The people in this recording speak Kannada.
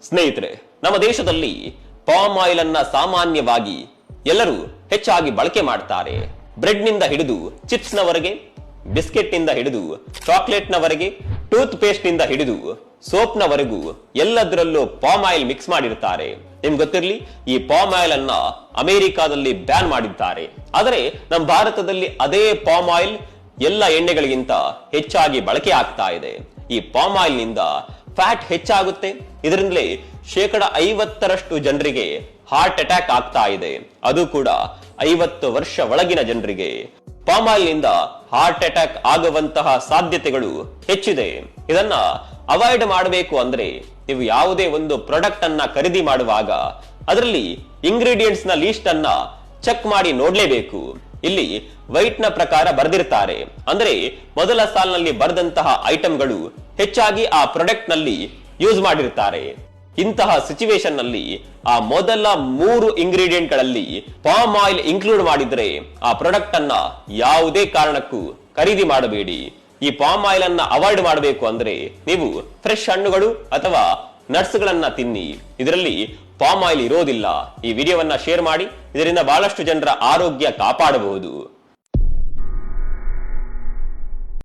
ಸ್ನೇಹಿತರೆ, ನಮ್ಮ ದೇಶದಲ್ಲಿ ಪಾಮ್ ಆಯಿಲ್ ಅನ್ನ ಸಾಮಾನ್ಯವಾಗಿ ಎಲ್ಲರೂ ಹೆಚ್ಚಾಗಿ ಬಳಕೆ ಮಾಡ್ತಾರೆ. ಬ್ರೆಡ್ ನಿಂದ ಹಿಡಿದು ಚಿಪ್ಸ್ ನವರೆಗೆ, ಬಿಸ್ಕೆಟ್ ನಿಂದ ಹಿಡಿದು ಚಾಕ್ಲೇಟ್ ನವರೆಗೆ, ಟೂತ್ ಪೇಸ್ಟ್ ನಿಂದ ಹಿಡಿದು ಸೋಪ್ ನವರೆಗೂ ಎಲ್ಲದರಲ್ಲೂ ಪಾಮ್ ಆಯಿಲ್ ಮಿಕ್ಸ್ ಮಾಡಿರ್ತಾರೆ. ನಿಮ್ಗೆ ಗೊತ್ತಿರಲಿ, ಈ ಪಾಮ್ ಆಯಿಲ್ ಅನ್ನ ಅಮೆರಿಕಾದಲ್ಲಿ ಬ್ಯಾನ್ ಮಾಡಿದ್ದಾರೆ. ಆದರೆ ನಮ್ಮ ಭಾರತದಲ್ಲಿ ಅದೇ ಪಾಮ್ ಆಯಿಲ್ ಎಲ್ಲ ಎಣ್ಣೆಗಳಿಗಿಂತ ಹೆಚ್ಚಾಗಿ ಬಳಕೆ ಆಗ್ತಾ ಇದೆ. ಈ ಪಾಮ್ ಆಯಿಲ್ ನಿಂದ ಫ್ಯಾಟ್ ಹೆಚ್ಚಾಗುತ್ತೆ. ಇದರಿಂದಲೇ 50% ಜನರಿಗೆ ಹಾರ್ಟ್ ಅಟ್ಯಾಕ್ ಆಗ್ತಾ ಇದೆ. ಅದು ಕೂಡ 50 ವರ್ಷ ಒಳಗಿನ ಜನರಿಗೆ. ಪಾಮ್ ಆಯಿಲ್ ನಿಂದ ಹಾರ್ಟ್ ಅಟ್ಯಾಕ್ ಆಗುವಂತಹ ಸಾಧ್ಯತೆಗಳು ಹೆಚ್ಚಿದೆ. ಇದನ್ನ ಅವಾಯ್ಡ್ ಮಾಡಬೇಕು ಅಂದ್ರೆ ನೀವು ಯಾವುದೇ ಒಂದು ಪ್ರಾಡಕ್ಟ್ ಅನ್ನ ಖರೀದಿ ಮಾಡುವಾಗ ಅದರಲ್ಲಿ ಇಂಗ್ರೀಡಿಯೆಂಟ್ಸ್ ನ ಲೀಸ್ಟ್ ಅನ್ನ ಚೆಕ್ ಮಾಡಿ ನೋಡ್ಲೇಬೇಕು. ಇಲ್ಲಿ ವೈಟ್ ನ ಪ್ರಕಾರ ಬರೆದಿರ್ತಾರೆ. ಅಂದ್ರೆ ಮೊದಲ ಸಾಲಿನಲ್ಲಿ ಬರೆದಂತಹ ಐಟಂಗಳು ಹೆಚ್ಚಾಗಿ ಆ ಪ್ರಾಡಕ್ಟ್ ನಲ್ಲಿ ಯೂಸ್ ಮಾಡಿರ್ತಾರೆ. ಇಂತಹ ಸಿಚುವೇಶನ್ ನಲ್ಲಿ ಆ ಮೊದಲ 3 ಇಂಗ್ರೀಡಿಯೆಂಟ್ ಗಳಲ್ಲಿ ಪಾಮ್ ಆಯಿಲ್ ಇನ್ಕ್ಲೂಡ್ ಮಾಡಿದ್ರೆ ಆ ಪ್ರಾಡಕ್ಟ್ ಅನ್ನ ಯಾವುದೇ ಕಾರಣಕ್ಕೂ ಖರೀದಿ ಮಾಡಬೇಡಿ. ಈ ಪಾಮ್ ಆಯಿಲ್ ಅನ್ನ ಅವಾಯ್ಡ್ ಮಾಡಬೇಕು ಅಂದ್ರೆ ನೀವು ಫ್ರೆಶ್ ಹಣ್ಣುಗಳು ಅಥವಾ ನಟ್ಸ್ ಗಳನ್ನ ತಿನ್ನಿ. ಇದರಲ್ಲಿ ಪಾಮ್ ಆಯಿಲ್ ಇರೋದಿಲ್ಲ. ಈ ವಿಡಿಯೋವನ್ನ ಶೇರ್ ಮಾಡಿ, ಇದರಿಂದ ಬಹಳಷ್ಟು ಜನರ ಆರೋಗ್ಯ ಕಾಪಾಡಬಹುದು.